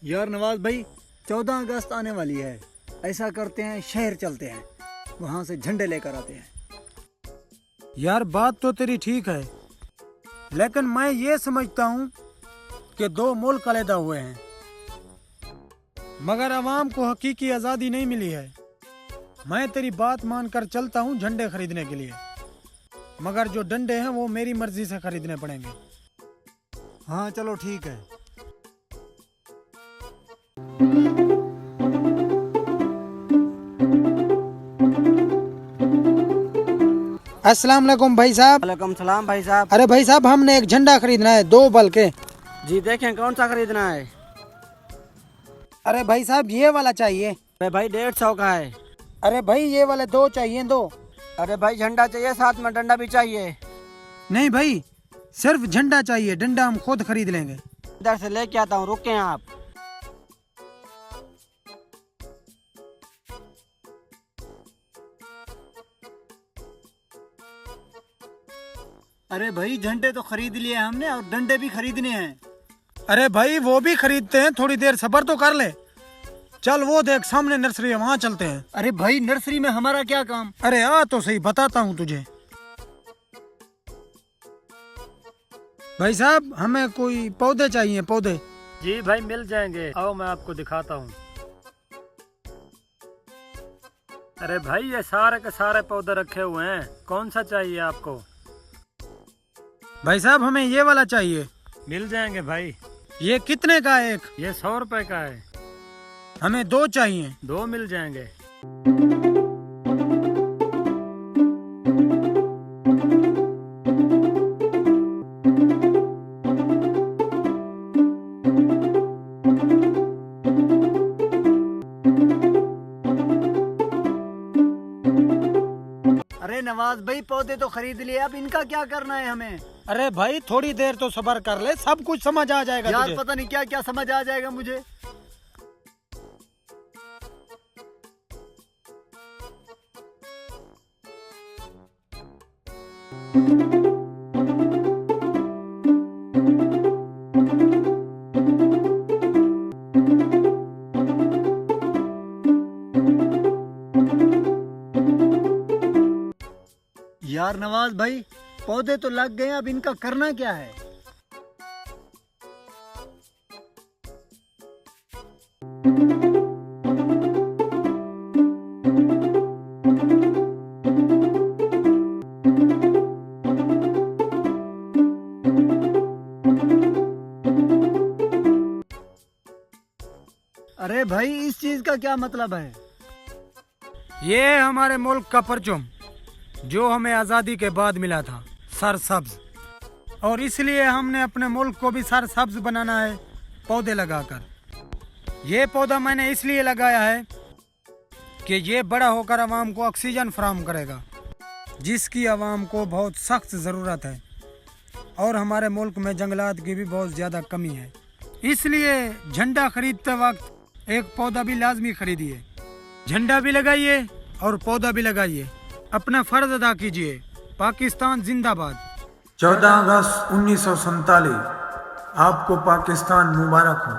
यार नवाज भाई 14 अगस्त आने वाली है। ऐसा करते हैं शहर चलते हैं, वहाँ से झंडे लेकर आते हैं। यार बात तो तेरी ठीक है, लेकिन मैं ये समझता हूँ कि दो मुल्क अलहदा हुए हैं, मगर अवाम को हकीकी आज़ादी नहीं मिली है। मैं तेरी बात मानकर चलता हूँ झंडे खरीदने के लिए, मगर जो डंडे हैं वो मेरी मर्जी से खरीदने पड़ेंगे। हाँ चलो ठीक है। अस्सलाम वालेकुम भाई साहब। वालेकुम सलाम भाई साहब। अरे भाई साहब, हमने एक झंडा खरीदना है, 2 बल के। जी देखें कौन सा खरीदना है। अरे भाई साहब ये वाला चाहिए। अरे भाई 150 का है। अरे भाई ये वाले 2 चाहिए, 2। अरे भाई झंडा चाहिए, साथ में डंडा भी चाहिए। नहीं भाई, सिर्फ झंडा चाहिए, डंडा हम खुद खरीद लेंगे। इधर से लेके आता हूँ, रुके आप। अरे भाई झंडे तो खरीद लिए हमने और डंडे भी खरीदने हैं। अरे भाई वो भी खरीदते हैं, थोड़ी देर सब्र तो कर ले। चल वो देख सामने नर्सरी है, वहाँ चलते हैं। अरे भाई नर्सरी में हमारा क्या काम। अरे आ तो सही, बताता हूँ तुझे। भाई साहब हमें कोई पौधे चाहिए, पौधे। जी भाई मिल जाएंगे, आओ मैं आपको दिखाता हूँ। अरे भाई ये सारे के सारे पौधे रखे हुए हैं, कौन सा चाहिए आपको? भाई साहब हमें ये वाला चाहिए। मिल जाएंगे भाई। ये कितने का है एक? ये 100 रुपए का है। हमें 2 चाहिए। 2 मिल जाएंगे। अरे नवाज भाई पौधे तो खरीद लिए, अब इनका क्या करना है हमें। अरे भाई थोड़ी देर तो सब्र कर ले, सब कुछ समझ आ जाएगा यार तुझे। पता नहीं क्या क्या समझ आ जाएगा मुझे। यार नवाज भाई पौधे तो लग गए, अब इनका करना क्या है। अरे भाई इस चीज का क्या मतलब है। ये हमारे मुल्क का परचम जो हमें आज़ादी के बाद मिला था, सरसब्ज, और इसलिए हमने अपने मुल्क को भी सरसब्ज बनाना है पौधे लगाकर। ये पौधा मैंने इसलिए लगाया है कि ये बड़ा होकर आवाम को ऑक्सीजन फराहम करेगा, जिसकी आवाम को बहुत सख्त ज़रूरत है, और हमारे मुल्क में जंगलात की भी बहुत ज़्यादा कमी है। इसलिए झंडा खरीदते वक्त एक पौधा भी लाजमी खरीदिए। झंडा भी लगाइए और पौधा भी लगाइए, अपना फर्ज अदा कीजिए। पाकिस्तान जिंदाबाद। 14 अगस्त 1947 आपको पाकिस्तान मुबारक हो।